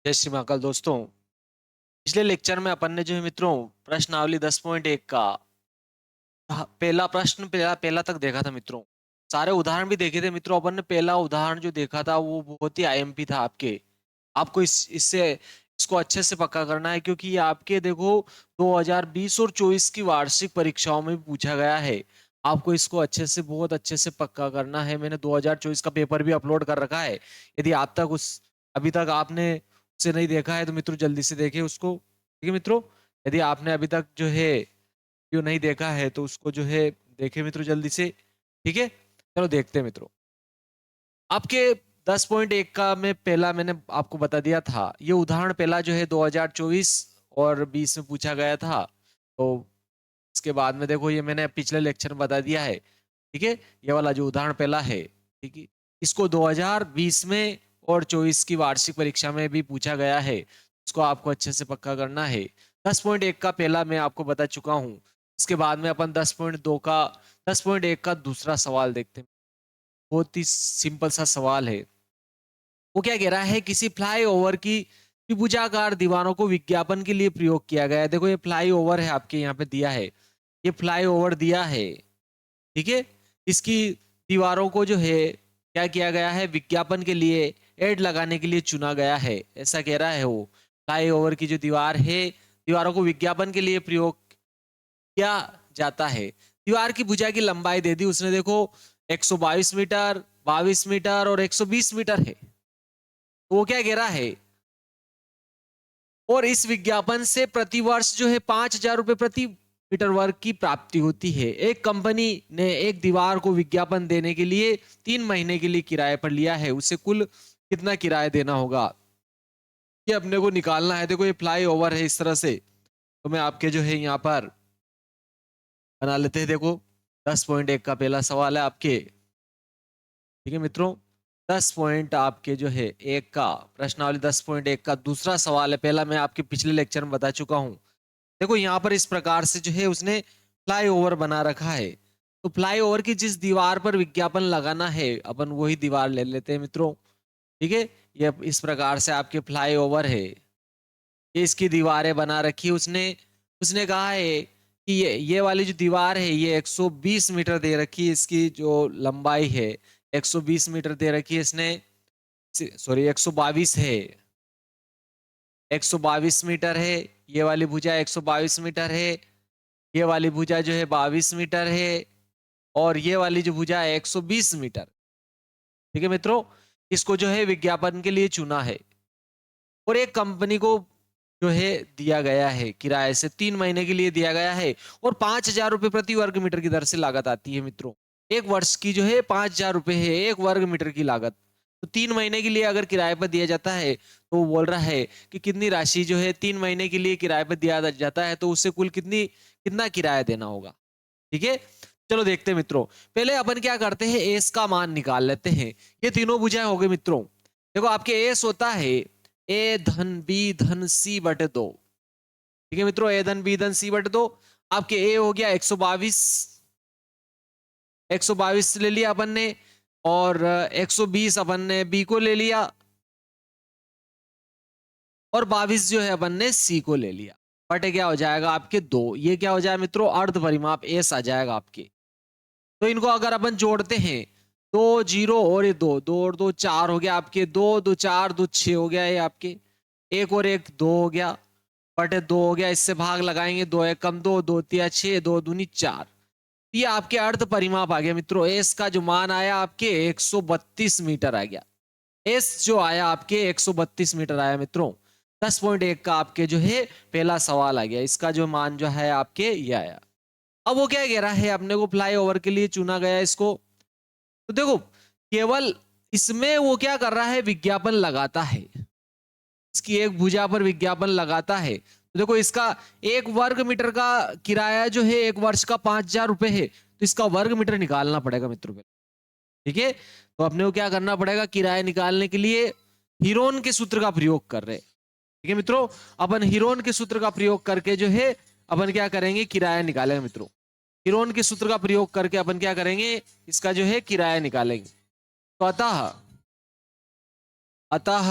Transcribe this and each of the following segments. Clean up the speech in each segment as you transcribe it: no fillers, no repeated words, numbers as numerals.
जय श्री महाकाल दोस्तों। पिछले लेक्चर में अपन ने जो है मित्रों प्रश्नावली 10.1 का पहला प्रश्न पहला पहला तक देखा था मित्रों। सारे उदाहरण भी देखे थे मित्रों। अपन ने पहला उदाहरण जो देखा था वो बहुत ही आईएमपी था आपके। आपको इससे इसको अच्छे से पक्का करना है, क्योंकि ये आपके देखो 2020 और 24 की वार्षिक परीक्षाओं में भी पूछा गया है। आपको इसको अच्छे से बहुत अच्छे से पक्का करना है। मैंने 2024 का पेपर भी अपलोड कर रखा है। यदि आप तक उस अभी तक आपने उसे नहीं देखा है तो मित्रों जल्दी से देखें उसको। ठीक है मित्रों, यदि आपने अभी तक जो है वीडियो नहीं देखा है तो उसको जो है देखे मित्रों जल्दी से। ठीक है, चलो देखते हैं मित्रों। आपके 10.1 का मैं पहला मैंने आपको बता दिया था। ये उदाहरण पहला जो है 2024 और 20 में पूछा गया था। तो इसके बाद में देखो ये मैंने पिछले लेक्चर में बता दिया है। ठीक है, ये वाला जो उदाहरण पहला है, ठीक है, इसको 2020 में और 24 की वार्षिक परीक्षा में भी पूछा गया है। इसको आपको अच्छे से पक्का करना है। 10.1 का पहला मैं आपको बता चुका हूँ। इसके बाद में अपन 10.1 का दूसरा सवाल देखते हैं। बहुत ही सिंपल सा सवाल है। वो क्या कह रहा है, किसी फ्लाईओवर की त्रिभुजाकार दीवारों को विज्ञापन के लिए प्रयोग किया गया है। देखो ये फ्लाईओवर है, आपके यहाँ पे दिया है। ये फ्लाईओवर दिया है, ठीक है। इसकी दीवारों को जो है क्या किया गया है, विज्ञापन के लिए एड लगाने के लिए चुना गया है, ऐसा कह रहा है वो। फ्लाईओवर की जो दीवार है, दीवारों को विज्ञापन के लिए प्रयोग किया जाता है। दीवार की भुजा की लंबाई दे दी उसने, देखो 122 मीटर, 22 मीटर और 120 मीटर है। तो वो क्या कह रहा है, और इस विज्ञापन से प्रति वर्ष जो है 5,000 रुपए प्रति मीटर वर्ग की प्राप्ति होती है। एक कंपनी ने एक दीवार को विज्ञापन देने के लिए 3 महीने के लिए किराए पर लिया है। उसे कुल कितना किराया देना होगा, ये अपने को निकालना है। देखो ये फ्लाई ओवर है इस तरह से। तो मैं आपके जो है यहाँ पर बना लेते हैं। देखो 10.1 का पहला सवाल है आपके। ठीक है मित्रों, 10 पॉइंट आपके जो है एक का प्रश्नावली 10.1 का दूसरा सवाल है। पहला मैं आपके पिछले लेक्चर में बता चुका हूं। देखो यहाँ पर इस प्रकार से जो है उसने फ्लाईओवर बना रखा है। तो फ्लाईओवर की जिस दीवार पर विज्ञापन लगाना है अपन वही दीवार ले लेते हैं मित्रों। ठीक है, ये इस प्रकार से आपके फ्लाईओवर है। ये इसकी दीवारें बना रखी है उसने। उसने कहा है कि ये वाली जो दीवार है ये 120 मीटर दे रखी है। इसकी जो लंबाई है 120 मीटर दे रखी है इसने। सॉरी 122 है, 122 मीटर है। ये वाली भुजा 122 मीटर है। ये वाली भुजा जो है 22 मीटर है। और ये वाली जो भुजा है 120 मीटर। ठीक है मित्रों, इसको जो है विज्ञापन के लिए चुना है। और एक कंपनी को जो है दिया गया है किराए से 3 महीने के लिए दिया गया है। और 5,000 रुपए प्रति वर्ग मीटर की दर से लागत आती है मित्रों। एक वर्ष की जो है 5,000 रुपए है एक वर्ग मीटर की लागत। तो 3 महीने के लिए अगर किराए पर दिया जाता है तो वो बोल रहा है कि कितनी राशि जो है 3 महीने के लिए किराए पर दिया जाता है, तो उससे कुल कितना किराया देना होगा। ठीक है, चलो देखते हैं मित्रों। पहले अपन क्या करते हैं, एस का मान निकाल लेते हैं। ये तीनों भुजाएं हो गई मित्रों। देखो आपके एस होता है ए धन बी धन सी बटे 2। ठीक है मित्रों, ए धन बी धन सी बटे 2। आपके ए हो गया 122, 122 ले लिया अपन ने। और 120 अपन ने बी को ले लिया। और 22 जो है अपन ने सी को ले लिया। बटे क्या हो जाएगा आपके 2। ये क्या हो जाएगा मित्रों, अर्ध परिमाप एस आ जाएगा आपके। तो इनको अगर अपन जोड़ते हैं, 2 0 और ये 2, 2 और 2 4 हो गया आपके। 2 2 4 2 6 हो गया ये आपके। एक और एक 2 हो गया, बटे 2 हो गया। इससे भाग लगाएंगे, 2 1 कम 2, 2 3 6, 2 दूनी 4। ये आपके अर्ध परिमाप आ गया मित्रों। एस का जो मान आया आपके 132 मीटर आ गया। एस जो आया आपके 132 मीटर आया मित्रों। 10.1 का आपके जो है पहला सवाल आ गया। इसका जो मान जो है आपके ये आया। अब वो क्या कह रहा है, अपने को फ्लाई ओवर के लिए चुना गया इसको। तो देखो केवल इसमें वो क्या कर रहा है, विज्ञापन लगाता है। इसकी एक भुजा पर विज्ञापन लगाता है। तो देखो इसका एक वर्ग मीटर का किराया जो है एक वर्ष का 5,000 रुपए है। तो इसका वर्ग मीटर निकालना पड़ेगा मित्रों। ठीक है, तो अपने को क्या करना पड़ेगा, किराया निकालने के लिए हीरोन के सूत्र का प्रयोग कर रहे। ठीक है मित्रों, अपन हीरोन के सूत्र का प्रयोग करके जो है अपन क्या करेंगे, किराया निकालेंगे मित्रों। हीरोन के सूत्र का प्रयोग करके अपन क्या करेंगे, इसका जो है किराया निकालेंगे। तो अतः अतः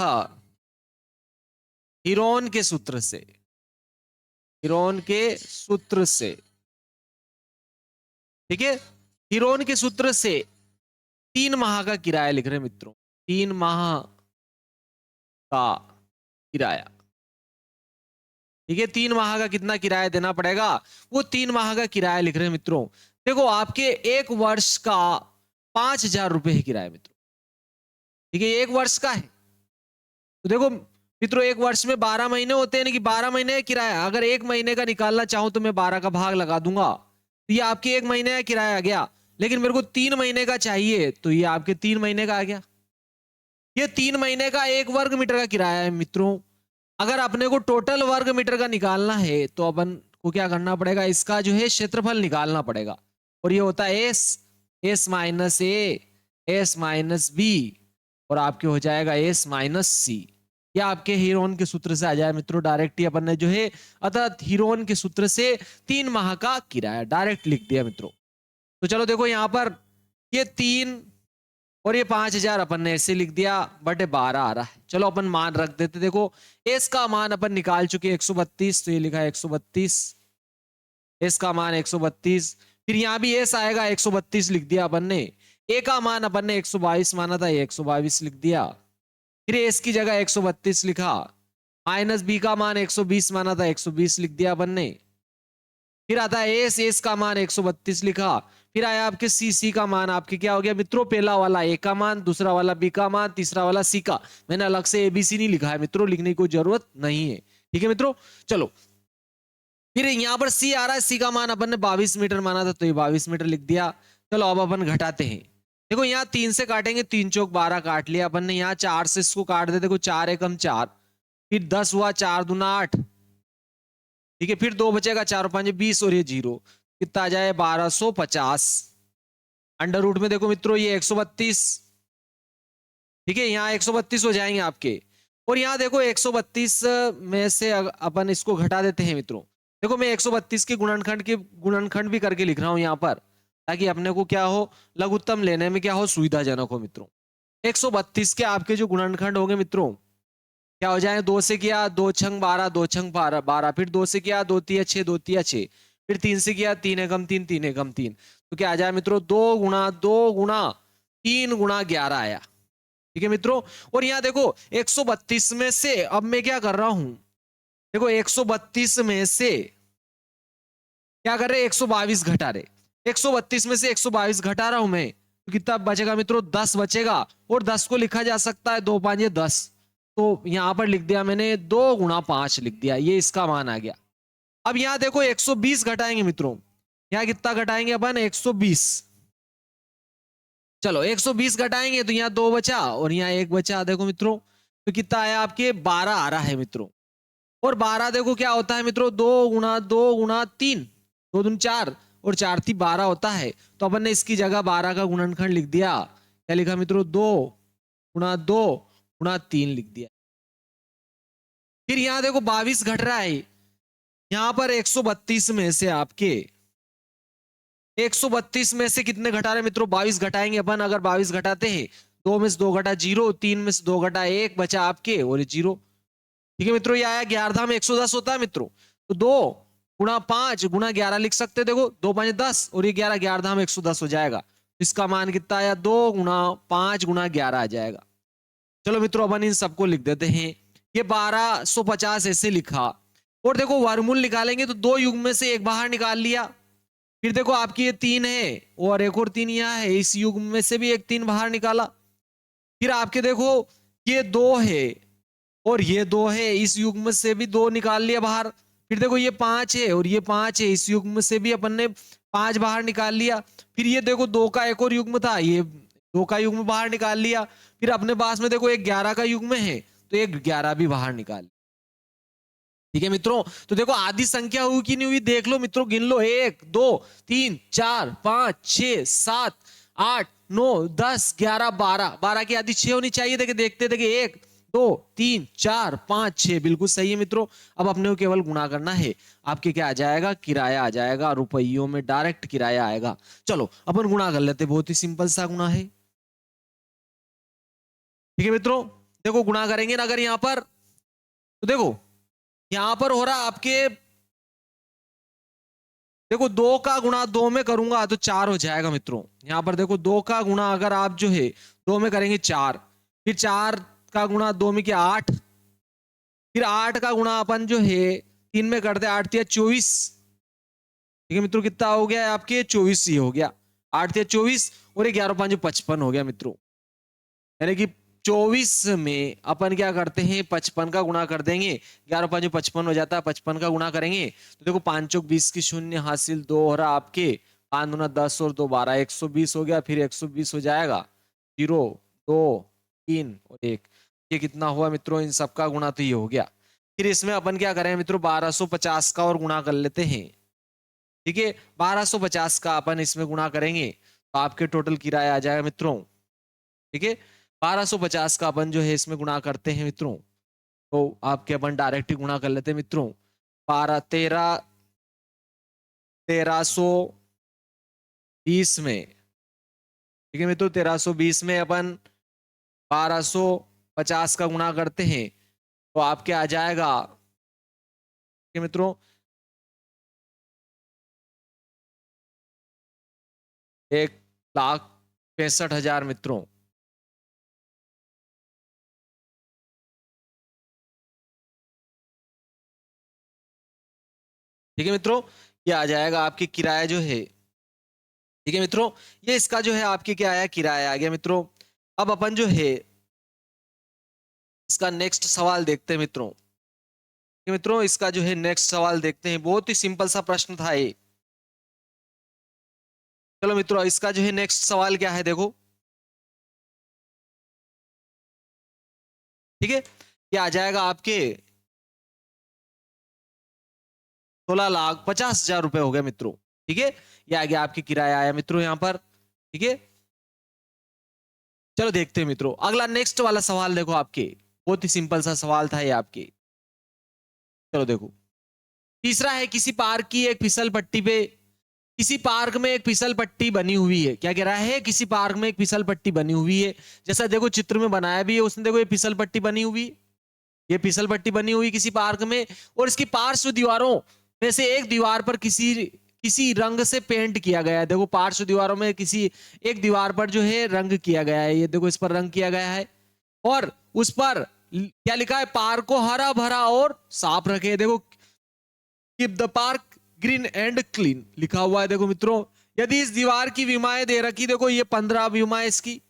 हीरोन के सूत्र से, हीरोन के सूत्र से, ठीक है। हीरोन के सूत्र से 3 माह का किराया लिख रहे हैं मित्रों, 3 माह का किराया, ठीक है। 3 माह का कितना किराया देना पड़ेगा, वो 3 माह का किराया लिख रहे हैं मित्रों। देखो आपके 1 वर्ष का 5,000 रुपए है किराया मित्रों, ठीक है, 1 वर्ष का है। तो देखो मित्रों 1 वर्ष में 12 महीने होते हैं, कि 12 महीने का किराया, अगर 1 महीने का निकालना चाहूं तो मैं 12 का भाग लगा दूंगा, तो ये आपके 1 महीने का किराया आ गया। लेकिन मेरे को 3 महीने का चाहिए, तो ये आपके 3 महीने का आ गया। ये 3 महीने का 1 वर्ग मीटर का किराया है मित्रों। अगर अपने को टोटल वर्ग मीटर का निकालना है तो अपन को क्या करना पड़ेगा, इसका जो है क्षेत्रफल निकालना पड़ेगा, और ये होता है S, S minus A, S minus B, और आपके हो जाएगा एस माइनस सी। या आपके हीरोन के सूत्र से आ जाए मित्रों, डायरेक्ट ही अपन ने जो है, अतः हीरोन के सूत्र से 3 माह का किराया डायरेक्ट लिख दिया मित्रों। तो चलो देखो यहां पर ये 3 और ये 5,000 अपन ने ऐसे लिख दिया, बटे 12 आ रहा है। चलो अपन मान रख देते। देखो एस का मान अपन निकाल चुके 132, तो ये लिखा है 132, एस का मान 132। फिर यहां भी एस आएगा, 132 लिख दिया अपन ने। ए का मान अपन ने 122 माना था, ये 122 लिख दिया। फिर एस की जगह 132 लिखा, माइनस बी का मान 120 माना था, 120 लिख दिया अपन ने। फिर आता है एस, एस का मान 132 लिखा। फिर आया आपके सी, सी का मान आपके क्या हो गया मित्रों, पहला वाला ए का मान, दूसरा वाला बी का मान, तीसरा वाला सी का। मैंने अलग से एबीसी नहीं लिखा है मित्रों, लिखने की कोई जरूरत नहीं है, ठीक है मित्रों। चलो फिर यहां पर सी आ रहा है, सी का मान अपन ने 22 मीटर माना था, तो ये 22 मीटर लिख दिया। चलो अब अपन घटाते हैं। देखो यहाँ 3 से काटेंगे, 3 चौक 12 काट लिया अपन ने। यहाँ 4 से इसको काट दे, देखो 4 एकम 4, फिर 10 हुआ, 4 दूना 8, ठीक है। फिर 2 बचेगा, 4 और 5 20, और ये 0 कितना आ जाए 1250। अंडर रूट में देखो मित्रों ये 132, ठीक है, यहाँ 132 हो जाएंगे आपके। और यहाँ देखो 132 में से अपन इसको घटा देते हैं मित्रों। देखो मैं 132 के गुणनखंड भी करके लिख रहा हूं यहाँ पर, ताकि अपने को क्या हो, लघुत्तम लेने में क्या हो, सुविधाजनक हो मित्रों। 132 के आपके जो गुणनखंड होंगे मित्रों, क्या हो जाए, 2 से किया 2 छंग 12, 2 छंग 12, फिर 2 से किया 2 तिया 6, 2 तिया 6, फिर 3 से किया 3 एकम 3, 3 एकम 3, तो क्या आ जाए मित्रों 2 गुणा 2 गुणा 3 गुणा 11 आया, ठीक है मित्रों। और यहाँ देखो 132 में से अब मैं क्या कर रहा हूं, देखो 132 में से क्या कर रहे, 122 घटा रहे। 132 में से 122 घटा रहा हूं मैं, तो कितना बचेगा मित्रों, 10 बचेगा। और 10 को लिखा जा सकता है 2 5 10, तो यहां पर लिख दिया मैंने 2 गुणा 5 लिख दिया, ये इसका मान आ गया। अब यहां देखो 120 घटाएंगे मित्रों, यहां कितना घटाएंगे अपन 120, चलो 120 घटाएंगे तो यहाँ 2 बचा और यहाँ 1 बचा। देखो मित्रों तो कितना आया आपके 12 आ रहा है मित्रों। और 12 देखो क्या होता है मित्रों, 2 गुणा 2 गुणा 3, 2 दूनी 4 और 4 थी 12 होता है। तो अपन ने इसकी जगह 12 का गुणनखंड लिख दिया, क्या लिखा मित्रों 2 गुणा 2 गुणा 3 लिख दिया। फिर यहाँ देखो 22 घट रहा है, यहाँ पर 132 में से आपके 132 में से कितने घटा रहे मित्रों, 22 घटाएंगे अपन। अगर 22 घटाते हैं, 2 में से 2 घटा 0, 3 में से 2 घटा 1 बचा आपके और 0, ठीक है मित्रों। ये आया 11 में 110 होता है मित्रों, तो 2 गुणा 5 गुणा 11 लिख सकते हैं। देखो 2 5 10 और ये 11, 11 में 110 हो जाएगा। इसका मान कितना आया, 2 गुणा 5 गुणा 11 आ जाएगा। चलो मित्रों अपन इन सबको लिख देते हैं। ये 1250 ऐसे लिखा। और देखो वर्गमूल निकालेंगे तो 2 युग्म में से एक बाहर निकाल लिया। फिर देखो आपकी ये 3 है और एक और 3 यहाँ है, इस युग्म में से भी एक 3 बाहर निकाला। फिर आपके देखो ये 2 है और ये 2 है, इस युग्म से भी 2 निकाल लिया बाहर। फिर देखो ये 5 है और ये 5 है, इस युग्म से भी अपन ने 5 बाहर निकाल लिया। फिर ये देखो 2 का एक और युग्म था, ये 2 का युग्म बाहर निकाल लिया। फिर अपने पास में देखो एक 11 का युग्म है, तो एक 11 भी बाहर निकाल, ठीक है मित्रों। तो देखो आधी संख्या हुई कि नहीं हुई, देख लो मित्रों, गिन लो 1 2 3 4 5 6 7 8 9 10 11 12, 12 की आधी 6 होनी चाहिए। देखे देखते देखे 1 2 3 4 5 6, बिल्कुल सही है मित्रों। अब अपने को केवल गुणा करना है, आपके क्या आ जाएगा, किराया आ जाएगा, रुपयों में डायरेक्ट किराया आएगा। चलो अपन गुणा कर लेते, बहुत ही सिंपल सा गुणा है, ठीक है मित्रों। देखो गुणा करेंगे ना, अगर यहाँ पर तो देखो यहां पर हो रहा आपके, देखो 2 का गुणा 2 में करूंगा तो 4 हो जाएगा मित्रों। यहां पर देखो 2 का गुणा अगर आप जो है 2 में करेंगे 4, फिर 4 का गुणा 2 में क्या 8, फिर 8 का गुणा अपन जो है 3 में करते 8 या 24। ठीक है मित्रों, कितना हो गया है आपके 24 ही हो गया। 8 या 24 और 11 5 55 हो गया मित्रों। यानी कि 24 में अपन क्या करते हैं 55 का गुणा कर देंगे, 11 5 55 हो जाता है, 55 का गुणा करेंगे तो देखो 5 चौक 20 की शून्य हासिल, 2 हो रहा आपके, 5 दूना 10 और 2 12, 120 हो गया, फिर 120 हो जाएगा, 0 2 3 और 1, ये कितना हुआ मित्रों, इन सबका गुणा तो ये हो गया। फिर इसमें अपन क्या करें मित्रों 1250 का और गुणा कर लेते हैं। ठीक है, 1250 का अपन इसमें गुणा करेंगे तो आपके टोटल किराया आ जाएगा मित्रों। ठीक है, 1250 का अपन जो है इसमें गुणा करते हैं मित्रों, तो आपके अपन डायरेक्ट ही गुणा कर लेते हैं मित्रों। 1320 में, ठीक है मित्रों, 1320 में अपन 1250 का गुणा करते हैं तो आपके आ जाएगा, ठीक है मित्रों, 1,65,000 मित्रों। ठीक है मित्रों, ये आ जाएगा आपकी किराया जो है। ठीक है मित्रों, ये इसका जो है आपके क्या आया, किराया आ गया मित्रों। अब अपन जो है इसका नेक्स्ट सवाल देखते हैं मित्रों। ठीक है मित्रों, इसका जो है नेक्स्ट सवाल देखते हैं, बहुत ही सिंपल सा प्रश्न था ये। चलो मित्रों, इसका जो है नेक्स्ट सवाल क्या है देखो। ठीक है, ये आ जाएगा आपके 16,50,000 रुपए हो गए मित्रों। ठीक है, ये आ गया आपकी किराया आया मित्रों यहाँ पर। ठीक है, चलो देखते हैं मित्रों अगला नेक्स्ट वाला सवाल देखो आपके, बहुत ही सिंपल सा सवाल था ये आपके। चलो देखो, तीसरा है किसी पार्क की एक फिसल पट्टी पे, किसी पार्क में एक फिसल पट्टी बनी हुई है। क्या कह रहा है, किसी पार्क में एक फिसल पट्टी बनी हुई है, जैसा देखो चित्र में बनाया भी है उसने, देखो ये फिसल पट्टी बनी हुई, ये फिसल पट्टी बनी हुई किसी पार्क में, और इसकी पार्श्व दीवारों में से एक दीवार पर किसी किसी रंग से पेंट किया गया है। देखो पार्श्व दीवारों में किसी एक दीवार पर जो है रंग किया गया है, ये देखो इस पर रंग किया गया है, और उस पर क्या लिखा है, पार्क को हरा भरा और साफ रखे। देखो keep the park green and clean लिखा हुआ है। देखो मित्रों, यदि इस दीवार की विमाएं दे रखी, देखो ये 15 विमा इसकी,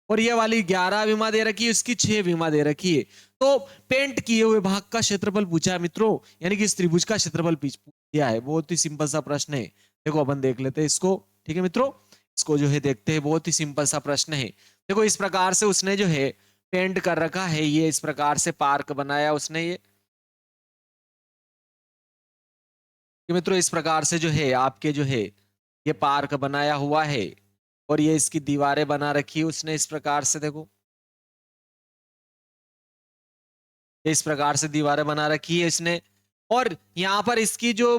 और ये वाली 11 विमा दे रखी है, इसकी 6 विमा दे रखी है, तो पेंट किए हुए भाग का क्षेत्रफल पूछा है मित्रों, यानी कि इस त्रिभुज का क्षेत्रफल दिया है। बहुत ही सिंपल सा प्रश्न है, देखो अपन देख लेते हैं इसको। ठीक है मित्रों, इसको जो है देखते हैं, बहुत ही सिंपल सा प्रश्न है। देखो इस प्रकार से उसने जो है पेंट कर रखा है, ये इस प्रकार से पार्क बनाया उसने ये, कि मित्रों इस प्रकार से जो है आपके जो है ये पार्क बनाया हुआ है, और ये इसकी दीवारें बना रखी है उसने इस प्रकार से, देखो इस प्रकार से दीवारें बना रखी है इसने, और यहाँ पर इसकी जो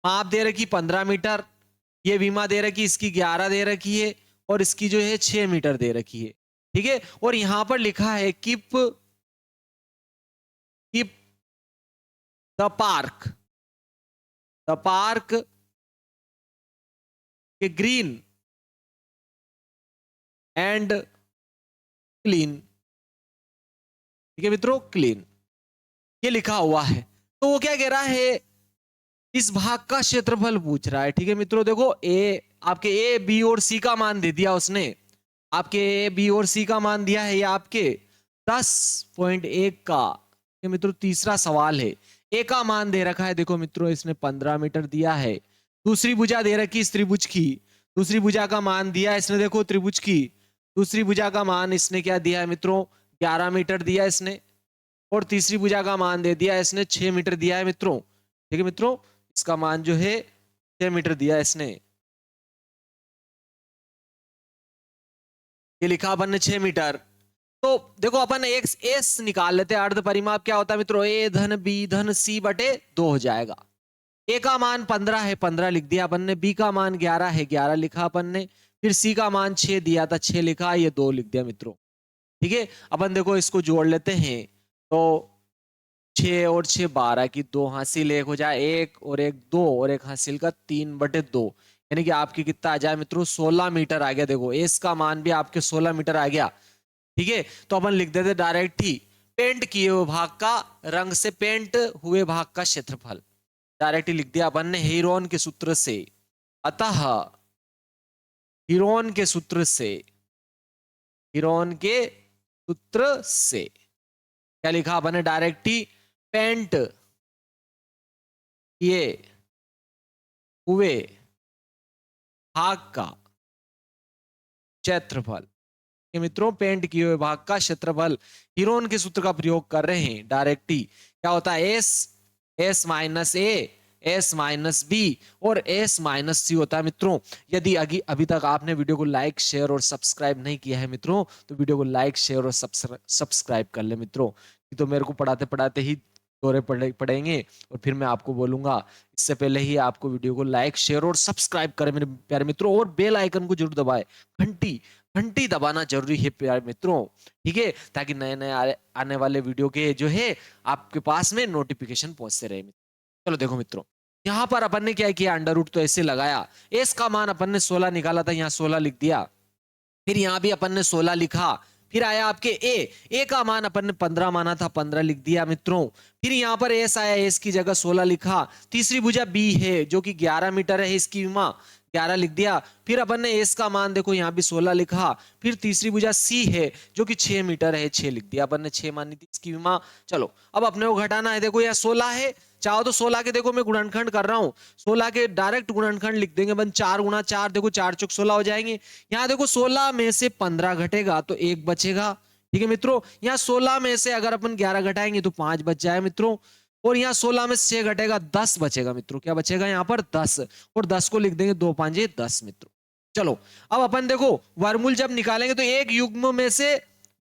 माप दे रखी 15 मीटर, ये विमा दे रखी इसकी 11 दे रखी है, और इसकी जो है 6 मीटर दे रखी है। ठीक है, और यहाँ पर लिखा है कीप कीप द पार्क के ग्रीन एंड क्लीन। ठीक है मित्रों, क्लीन ये लिखा हुआ है, तो वो क्या कह रहा है, इस भाग का क्षेत्रफल पूछ रहा है। ठीक है मित्रों, देखो ए आपके ए बी और सी का मान दे दिया उसने, आपके ए बी और सी का मान दिया है ये आपके 10.1 का। ये मित्रों तीसरा सवाल है, ए का मान दे रखा है, देखो मित्रों इसने 15 मीटर दिया है, दूसरी भुजा दे रखी इस त्रिभुज की, दूसरी भुजा का मान दिया है इसने, देखो त्रिभुज की दूसरी भुजा का मान इसने क्या दिया है मित्रों, 11 मीटर दिया इसने, और तीसरी भुजा का मान दे दिया इसने 6 मीटर दिया है मित्रों। ठीक है मित्रों, इसका मान जो है 6 मीटर दिया इसने, ये लिखा अपन ने 6 मीटर। तो देखो अपन एक्स एस निकाल लेते हैं, अर्ध परिमाप क्या होता है मित्रों, ए धन बी धन सी बटे 2 हो जाएगा। ए का मान 15 है, 15 लिख दिया अपन ने, बी का मान 11 है, 11 लिखा अपन ने, फिर सी का मान 6 दिया था, 6 लिखा, ये 2 लिख दिया मित्रों। ठीक है, अपन देखो इसको जोड़ लेते हैं, तो 6 और 6 12 की 2 हासिल 1 हो जाए 1 और 1 2 और 1 हासिल का 3/2, यानी कि आपकी कितना आ जाए मित्रों 16 मीटर आ गया। देखो एस का मान भी आपके 16 मीटर आ गया। ठीक है, तो अपन लिख देते डायरेक्ट ही पेंट किए हुए भाग का, रंग से पेंट हुए भाग का क्षेत्रफल, डायरेक्ट ही लिख दिया अपन ने हीरोन के सूत्र से। अतः हीरोन के सूत्र से, हीरोन के सूत्र से क्या लिखा अपन ने डायरेक्ट ही पेंट किए हुए भाग का क्षेत्रफल। ये मित्रों पेंट किए हुए भाग का क्षेत्रफल, हीरोन के सूत्र का प्रयोग कर रहे हैं डायरेक्ट ही। क्या होता है S, S minus A, S minus B और एस माइनस सी होता है मित्रों। यदि अभी तक आपने वीडियो को लाइक शेयर और सब्सक्राइब नहीं किया है मित्रों, तो वीडियो को लाइक शेयर और सब्सक्राइब कर ले मित्रों। तो मेरे को पढ़ाते पढ़ाते ही दौरे पड़ेंगे और फिर मैं आपको बोलूंगा। इससे पहले ही आपको वीडियो को लाइक शेयर और सब्सक्राइब करें मेरे प्यारे मित्रों, और बेल आइकन को जरूर दबाएं, घंटी घंटी दबाना जरूरी है प्यारे मित्रों। ठीक है, ताकि नए नए आने वाले वीडियो के जो है आपके पास में नोटिफिकेशन पहुंचते रहे। चलो देखो मित्रों, यहां पर अपन ने क्या किया, अंडर रूट तो ऐसे लगाया, एस का मान अपन ने 16 निकाला था, यहाँ 16 लिख दिया। फिर यहां भी अपन ने 16 लिखा। फिर आया आपके ए का मान अपन ने 15 माना था, 15 लिख दिया मित्रों। फिर यहां पर एस आया, एस की जगह 16 लिखा। तीसरी भुजा बी है जो कि 11 मीटर है, इसकी विमा 11 लिख दिया। फिर अपन ने एस का मान देखो यहाँ भी 16 लिखा। फिर तीसरी भुजा सी है जो कि 6 मीटर है, 6 लिख दिया अपन ने, 6 मानी थी इसकी विमा। चलो अब अपने को घटाना है, देखो यहाँ 16 है, चाहो तो 16 के देखो मैं गुणनखंड कर रहा हूँ, 16 के डायरेक्ट गुणनखंड लिख देंगे अपन, 4 गुणा 4 देखो 4 चौक 16 हो जाएंगे। यहाँ देखो 16 में से 15 घटेगा तो 1 बचेगा। ठीक है मित्रों, यहाँ 16 में से अगर अपन 11 घटाएंगे तो 5 बच जाए मित्रों, और यहाँ 16 में से 6 घटेगा 10 बचेगा मित्रों। क्या बचेगा यहाँ पर 10, और 10 को लिख देंगे 2 5 10 मित्रों। चलो अब अपन देखो वर्गमूल जब निकालेंगे तो एक युग्म में से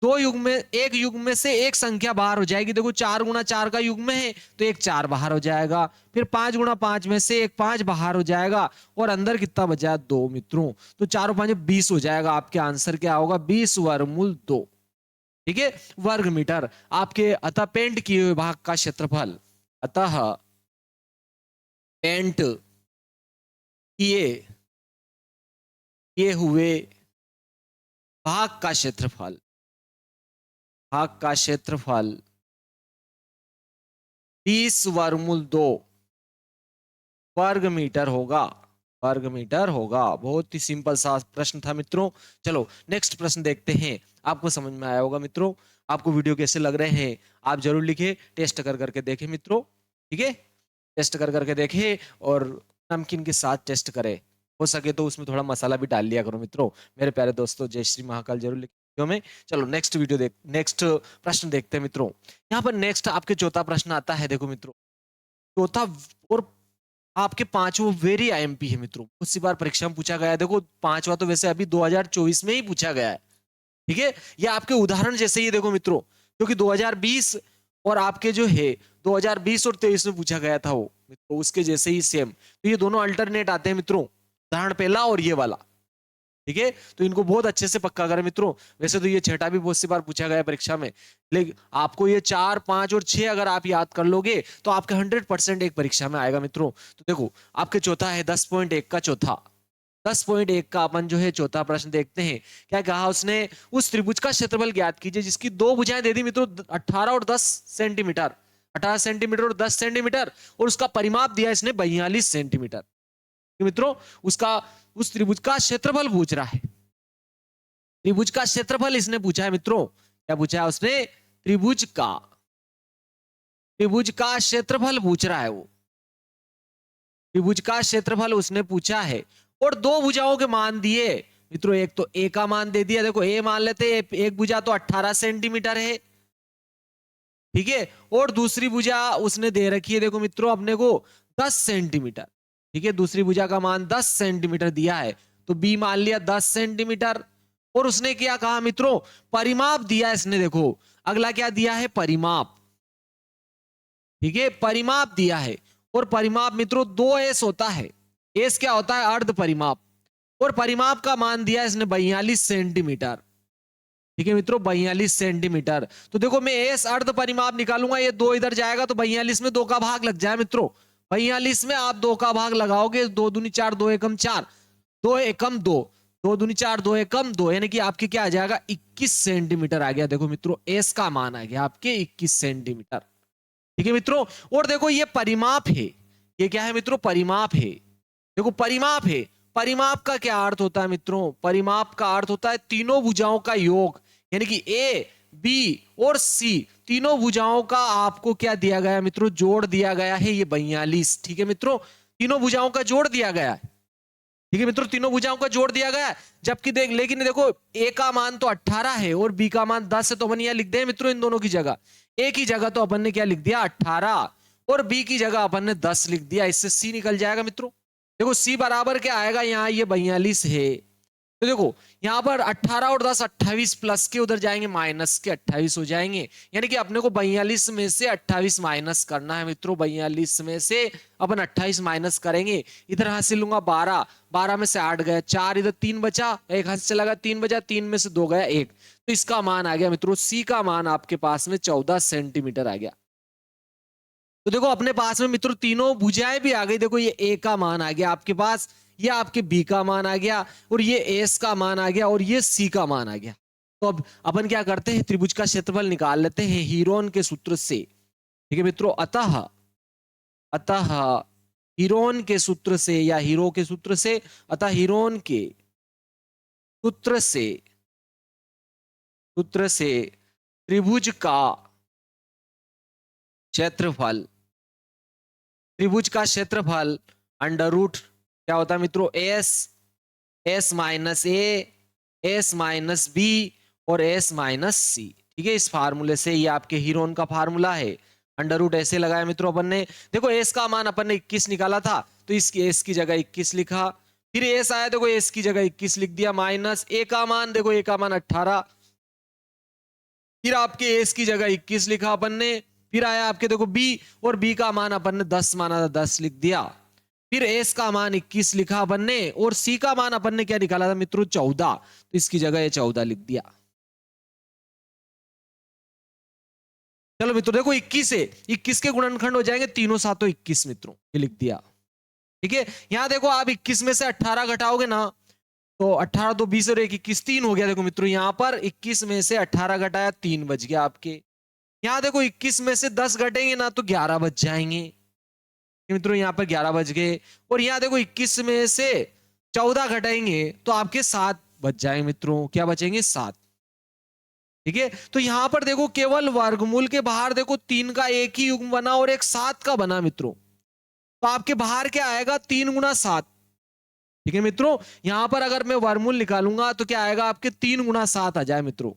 दो युग्म में, एक युग्म में से एक संख्या बाहर हो जाएगी। देखो 4 गुणा 4 का युग्म है तो एक 4 बाहर हो जाएगा। फिर 5 गुणा 5 में से एक 5 बाहर हो जाएगा, और अंदर कितना बचा 2 मित्रों। तो 4 और 5 20 हो जाएगा। आपके आंसर क्या होगा 20 वर्गमूल 2। ठीक है, वर्ग मीटर आपके। अतः पेंट किए हुए भाग का क्षेत्रफल, अतः पेंट किए हुए भाग का क्षेत्रफल, भाग का क्षेत्रफल 20 वर्गमूल 2 वर्ग मीटर होगा, वर्ग मीटर होगा। बहुत ही सिंपल सा प्रश्न था मित्रों। चलो नेक्स्ट प्रश्न देखते हैं। आपको समझ में आया होगा मित्रों। आपको वीडियो कैसे लग रहे हैं आप जरूर लिखे, टेस्ट कर करके देखें मित्रों। ठीक है, टेस्ट कर करके देखें और नमकीन के साथ टेस्ट करें, हो सके तो उसमें थोड़ा मसाला भी डाल लिया करो मित्रों। मेरे प्यारे दोस्तों, जय श्री महाकाल जरूर लिखिए में। चलो नेक्स्ट वीडियो नेक्स्ट प्रश्न देखते हैं मित्रों। यहाँ पर नेक्स्ट आपके चौथा प्रश्न आता है। देखो मित्रों चौथा और आपके पांचवा वेरी आईएमपी है मित्रों, उसी बार परीक्षा में पूछा गया है। देखो पांचवा तो वैसे अभी 2024 में ही पूछा गया है। ठीक है, ये आपके उदाहरण जैसे ही देखो मित्रों, क्योंकि 2020 और आपके जो है 2020 और 23 में पूछा गया था वो मित्रों, उसके जैसे ही सेम। तो ये दोनों अल्टरनेट आते हैं मित्रों, उदाहरण पहला और ये वाला। ठीक है, तो इनको बहुत अच्छे से पक्का करें मित्रों। वैसे तो ये छठा भी बहुत सी बार पूछा गया है परीक्षा में, लेकिन आपको ये 4 5 और 6 अगर आप याद कर लोगे तो आपका 100% एक परीक्षा में आएगा मित्रों। तो देखो आपके चौथा है 10.1 का चौथा, 10.1 का अपन जो है चौथा प्रश्न देखते हैं। क्या कहा उसने, उस त्रिभुज का क्षेत्रफल ज्ञात कीजिए जिसकी दो भुजाएं दे दी मित्रों 18 और 10 सेंटीमीटर, 18 सेंटीमीटर और 10 सेंटीमीटर, और उसका परिमाप दिया इसने 42 सेंटीमीटर। मित्रों उसका, उस त्रिभुज का क्षेत्रफल पूछ रहा है, त्रिभुज का क्षेत्रफल इसने पूछा है मित्रों। क्या पूछा है उसने, त्रिभुज का, त्रिभुज का क्षेत्रफल पूछ रहा है वो, त्रिभुज का क्षेत्रफल उसने पूछा है। और दो भुजाओं के मान दिए मित्रों, एक तो ए का मान दे दिया, देखो ए मान लेते, एक भुजा तो 18 सेंटीमीटर है। ठीक है, और दूसरी भुजा उसने दे रखी है देखो मित्रों अपने को 10 सेंटीमीटर। ठीक है, दूसरी भुजा का मान 10 सेंटीमीटर दिया है, तो बी मान लिया 10 सेंटीमीटर। और उसने क्या कहा मित्रों, परिमाप दिया इसने, देखो अगला क्या दिया है, परिमाप। ठीक है, परिमाप दिया है, और परिमाप मित्रों 2s होता है। एस क्या होता है, अर्ध परिमाप, और परिमाप का मान दिया इसने 42 सेंटीमीटर। ठीक है मित्रों, 42 सेंटीमीटर। तो देखो मैं एस अर्ध परिमाप निकालूंगा, ये 2 इधर जाएगा तो 42 में 2 का भाग लग जाए मित्रों। 42 में आप 2 का भाग लगाओगे, 2 दूनी 4, 2 एकम 4, 2 एकम 2, 2 दूनी 4, 2 एकम 2, यानी कि आपके क्या आ जाएगा, 21 सेंटीमीटर आ गया। देखो मित्रों एस का मान आ गया आपके 21 सेंटीमीटर। ठीक है मित्रों, और देखो ये परिमाप है, ये क्या है मित्रों, परिमाप है। देखो परिमाप है, परिमाप का क्या अर्थ होता है मित्रों, परिमाप का अर्थ होता है तीनों भुजाओं का योग, यानी कि ए बी और सी तीनों भुजाओं का आपको क्या दिया गया मित्रों, जोड़ दिया गया है, ये 42। ठीक है मित्रों, तीनों भुजाओं का जोड़ दिया गया है। ठीक है मित्रों, तीनों भुजाओं का जोड़ दिया गया है। जबकि लेकिन देखो ए का मान तो 18 है और बी का मान 10 है, तो अपन यहां लिख दें मित्रों इन दोनों की जगह, ए की जगह तो अपन ने क्या लिख दिया 18 और बी की जगह अपन ने 10 लिख दिया, इससे सी निकल जाएगा मित्रों। देखो सी बराबर क्या आएगा, यहाँ ये 42 है, तो देखो यहां पर 18 और 10 28 प्लस के उधर जाएंगे माइनस के 28 हो जाएंगे, यानी कि अपने को 42 में से 28 माइनस करना है मित्रों। 42 में से अपन 28 माइनस करेंगे, इधर हासिल लूंगा 12, 12 में से 8 गया 4, इधर 3 बचा, एक हाथ से चला गया 3 बचा, 3 में से 2 गया 1, तो इसका मान आ गया मित्रों, सी का मान आपके पास में 14 सेंटीमीटर आ गया। तो देखो अपने पास में मित्रों तीनों भुजाएं भी आ गई। देखो ये ए का मान आ गया आपके पास, ये आपके बी का मान आ गया, और ये एस का मान आ गया, और ये सी का मान आ गया। तो अब अपन क्या करते हैं, त्रिभुज का क्षेत्रफल निकाल लेते हैं हीरोन के सूत्र से। ठीक है मित्रों, अतः अतः हीरोन के सूत्र से या हीरो के सूत्र से, अतः हीरोन के सूत्र से त्रिभुज का क्षेत्रफल, त्रिभुज का क्षेत्रफल अंडर रूट क्या होता है मित्रों, S minus A, S minus B और एस माइनस सी। ठीक है, इस फार्मूले से, ये आपके हीरोन का फार्मूला है, अंडर रूट ऐसे लगाया मित्रों अपन ने। देखो एस का मान अपन ने 21 निकाला था, तो इसकी एस की जगह 21 लिखा, फिर एस आया, देखो एस की जगह 21 लिख दिया, माइनस ए का मान, देखो ए का मान 18, फिर आपके एस की जगह 21 लिखा अपन ने, फिर आया आपके देखो बी, और बी का मान अपन ने 10 माना था, 10 लिख दिया, फिर एस का मान 21 लिखा अपन ने, और सी का मान अपन ने क्या निकाला था मित्रों 14, तो इसकी जगह ये 14 लिख दिया। चलो मित्रों देखो 21 है, 21 के गुणनखंड हो जाएंगे तीनों सातों 21 मित्रों, ये लिख दिया। ठीक है, यहां देखो आप 21 में से 18 घटाओगे ना, तो 18 तो 20 और 1 21, 3 हो गया। देखो मित्रों यहाँ पर 21 में से 18 घटाया 3 बच गया आपके। यहाँ देखो 21 में से 10 घटेंगे ना तो 11 बच जाएंगे मित्रों, यहाँ पर 11 बच गए। और यहाँ देखो 21 में से 14 घटाएंगे तो आपके 7 बच जाएंगे मित्रों, क्या बचेंगे 7। ठीक है, तो यहां पर देखो केवल वर्गमूल के बाहर देखो 3 का एक ही युग्म बना और एक 7 का बना मित्रों, तो आपके बाहर क्या आएगा 3 गुना 7। ठीक है मित्रों, यहां पर अगर मैं वर्गमूल निकालूंगा तो क्या आएगा आपके 3 गुना 7 आ जाए मित्रों।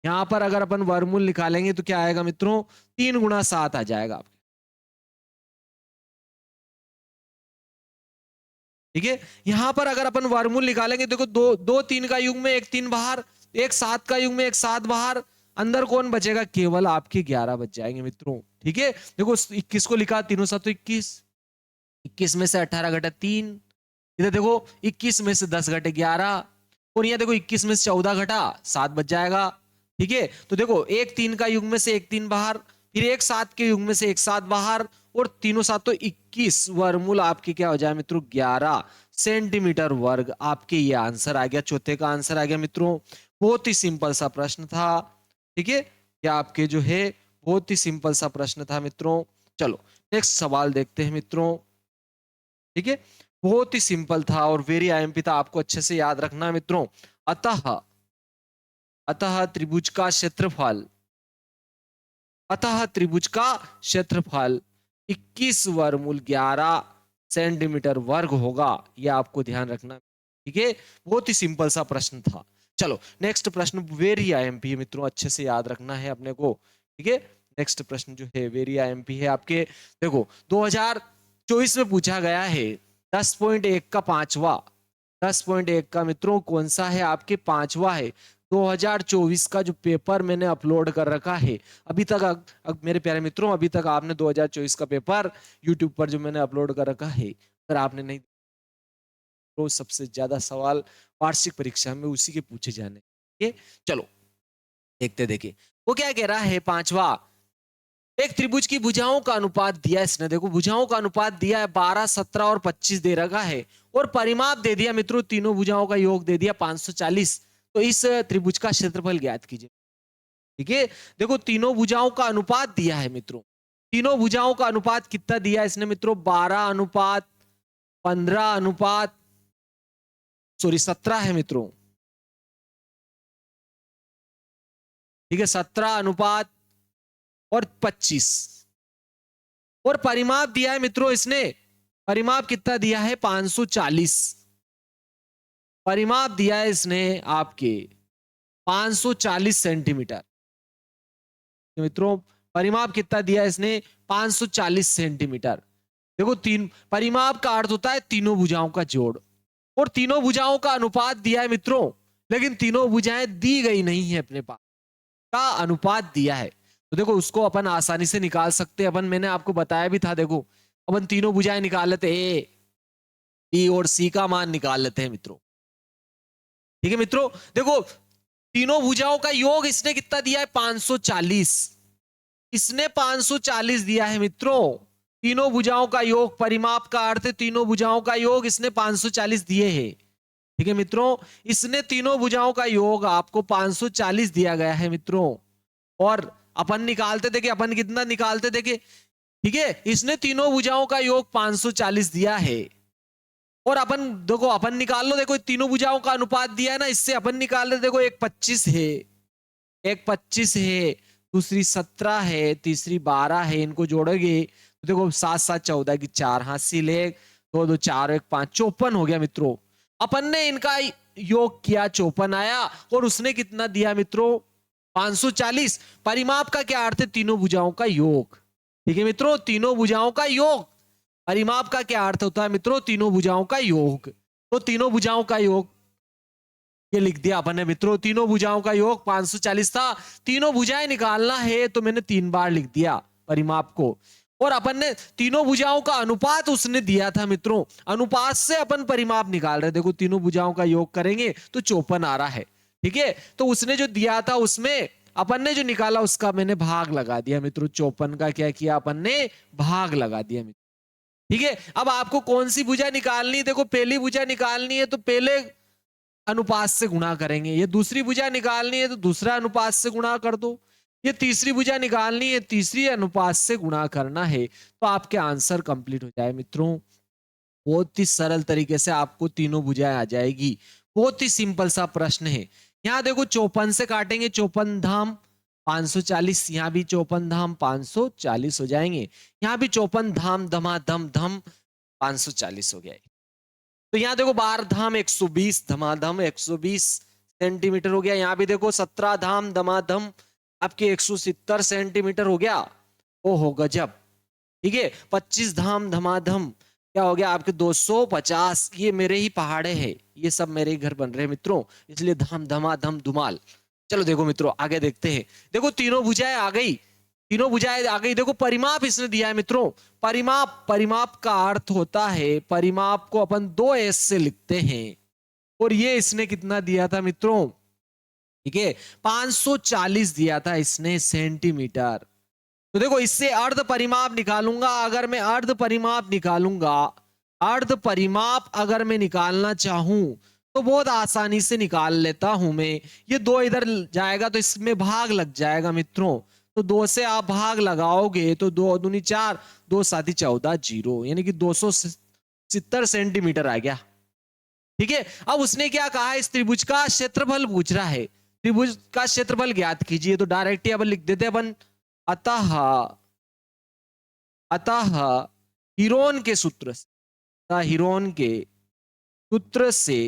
यहां पर अगर अपन वर्गमूल निकालेंगे तो क्या आएगा मित्रों, 3 गुना 7 आ जाएगा। ठीक है, यहां पर अगर अपन वर्गमूल निकालेंगे, देखो दो दो 3 का युग्म में एक 3 बाहर, एक 7 का युग्म में एक 7 बाहर, अंदर कौन बचेगा, केवल आपके 11 बच जाएंगे मित्रों। ठीक है, देखो 21 को लिखा, तीनों सात तो 21, 21 में से 18 घटा 3, इधर देखो 21 में से 10 घटे 11, और यहाँ देखो 21 में से 14 घटा 7 बच जाएगा। ठीक है, तो देखो एक 3 का युग्म में से एक 3 बाहर, फिर एक 7 के युग्म में से एक 7 बाहर, और तीनों सात तो 21, वर्गमूल आपके क्या हो जाए मित्रों 11 सेंटीमीटर वर्ग। आपके ये आंसर आ गया, चौथे का आंसर आ गया मित्रों। बहुत ही सिंपल सा प्रश्न था। ठीक है, क्या आपके जो है बहुत ही सिंपल सा प्रश्न था मित्रों। चलो नेक्स्ट सवाल देखते हैं मित्रों। ठीक है, बहुत ही सिंपल था और वेरी आईएमपी था, आपको अच्छे से याद रखना है मित्रों। अतः अतः त्रिभुज का क्षेत्रफल, अतः त्रिभुज का क्षेत्रफल 21 वर्गमूल 11 सेंटीमीटर वर्ग होगा, यह आपको ध्यान रखना। ठीक है, बहुत ही सिंपल सा प्रश्न था। चलो नेक्स्ट प्रश्न वेरी आईएमपी है मित्रों, अच्छे से याद रखना है अपने को। ठीक है, नेक्स्ट प्रश्न जो है वेरी आईएमपी है आपके। देखो 2024 में पूछा गया है 10.1 का पांचवा, 10.1 का मित्रों कौन सा है, आपके पांचवा है। 2024 का जो पेपर मैंने अपलोड कर रखा है अभी तक, मेरे प्यारे मित्रों अभी तक आपने 2024 का पेपर यूट्यूब पर जो मैंने अपलोड कर रखा है, अगर आपने नहीं, तो सबसे ज्यादा सवाल वार्षिक परीक्षा में उसी के पूछे जाने। ठीक है, चलो देखते देखिए वो क्या कह रहा है पांचवा, एक त्रिभुज की भुजाओं का अनुपात दिया इसने, देखो भुजाओं का अनुपात दिया है 12, 17 और 25 दे रखा है, और परिमाप दे दिया मित्रों, तीनों भुजाओं का योग दे दिया 540। तो इस त्रिभुज का क्षेत्रफल ज्ञात कीजिए। ठीक है, देखो तीनों भुजाओं का अनुपात दिया है मित्रों, तीनों भुजाओं का अनुपात कितना दिया है इसने मित्रों, 12 अनुपात 15 अनुपात, सॉरी 17 है मित्रों। ठीक है, 17 अनुपात और 25, और परिमाप दिया है मित्रों इसने, परिमाप कितना दिया है 540, परिमाप दिया है इसने आपके 540 सेंटीमीटर। मित्रों परिमाप कितना दिया है इसने, 540 सेंटीमीटर। देखो तीन परिमाप का अर्थ होता है तीनों भुजाओं का जोड़, और तीनों भुजाओं का अनुपात दिया है मित्रों, लेकिन तीनों भुजाएं दी गई नहीं है अपने पास, का अनुपात दिया है। तो देखो उसको अपन आसानी से निकाल सकते हैं, अपन मैंने आपको बताया भी था, देखो अपन तीनों भुजाएं निकाल लेते, ए बी और सी का मान निकाल लेते हैं मित्रों। ठीक है मित्रों, देखो तीनों भुजाओं का योग इसने कितना दिया है 540, इसने 540 दिया है मित्रों, तीनों भुजाओं का योग, परिमाप का अर्थ है तीनों भुजाओं का योग, इसने 540 दिए हैं। ठीक है मित्रों, इसने तीनों भुजाओं का योग आपको 540 दिया गया है मित्रों, और अपन निकालते थे कि अपन कितना निकालते थे कि, ठीक है इसने तीनों भुजाओं का योग 540 दिया है, और अपन देखो अपन निकाल लो, देखो तीनों भुजाओं का अनुपात दिया है ना, इससे अपन निकाल रहे, देखो एक 25 है, एक 25 है, दूसरी 17 है, तीसरी 12 है, इनको जोड़ोगे तो देखो 7 7 14 की 4 हाथ सी ले, 2 2 4 1 5, 54 हो गया मित्रों। अपन ने इनका योग किया 54 आया, और उसने कितना दिया मित्रों 540। परिमाप का क्या अर्थ है, तीनों भुजाओं का योग। ठीक है मित्रों, तीनों भुजाओं का योग, परिमाप का क्या अर्थ होता है मित्रों, तीनों भुजाओं का योग। तो तीनों भुजाओं का योग ये लिख दिया अपन ने मित्रों, तीनों भुजाओं का योग 540 था, तीनों भुजाएं निकालना है तो मैंने 3 बार लिख दिया परिमाप को, और अपन ने तीनों भुजाओं का अनुपात उसने दिया था मित्रों, अनुपात से अपन परिमाप निकाल रहे, देखो तीनों भुजाओं का योग करेंगे तो 54 आ रहा है। ठीक है, तो उसने जो दिया था उसमें अपन ने जो निकाला उसका मैंने भाग लगा दिया मित्रों, 54 का क्या किया अपन ने, भाग लगा दिया मित्रों। ठीक है, अब आपको कौन सी भुजा निकालनी, देखो पहली भुजा निकालनी है तो पहले अनुपात से गुणा करेंगे, ये दूसरी भुजा निकालनी है तो दूसरा अनुपात से गुणा कर दो, ये तीसरी भुजा निकालनी है तीसरी अनुपात से गुणा करना है, तो आपके आंसर कंप्लीट हो जाए मित्रों। बहुत ही सरल तरीके से आपको तीनों भुजाएं आ जाएगी, बहुत ही सिंपल सा प्रश्न है। यहाँ देखो 54 से काटेंगे, 54 धाम 540, यहाँ भी 54 धाम 540 हो जाएंगे, यहाँ भी 54 धाम धमा धम धम 540 हो गया। तो यहाँ देखो 12 धाम 120 धमाधम 120 सेंटीमीटर हो गया, यहाँ भी देखो 17 धाम धमाधम आपके 170 सेंटीमीटर हो गया, ओहो गजब। ठीक है, 25 धाम धमाधम क्या हो गया आपके 250, ये मेरे ही पहाड़े हैं, ये सब मेरे ही घर बन रहे हैं मित्रों, इसलिए धाम धमाधम धुमाल। चलो देखो मित्रों आगे देखते हैं, देखो तीनों भुजाएं आ गई, तीनों भुजाएं आ गई, देखो परिमाप इसने दिया है मित्रों, परिमाप, परिमाप का अर्थ होता है, परिमाप को अपन 2s से लिखते हैं, और ये इसने कितना दिया था मित्रों, ठीक है 540 दिया था इसने सेंटीमीटर। तो देखो इससे अर्ध परिमाप निकालूंगा, अगर मैं अर्ध परिमाप निकालूंगा, अर्ध परिमाप अगर मैं निकालना चाहूं तो बहुत आसानी से निकाल लेता हूं मैं, ये 2 इधर जाएगा तो इसमें भाग लग जाएगा मित्रों, तो 2 से आप भाग लगाओगे तो 2 दूनी 4, 2 7 14 0, यानी कि 270 सेंटीमीटर आ गया। ठीक है, अब उसने क्या कहा, इस त्रिभुज का क्षेत्रफल पूछ रहा है, त्रिभुज का क्षेत्रफल ज्ञात कीजिए, तो डायरेक्ट ही अपन लिख देते अपन, अतः अतः हीरोन के सूत्र से, हीरोन के सूत्र से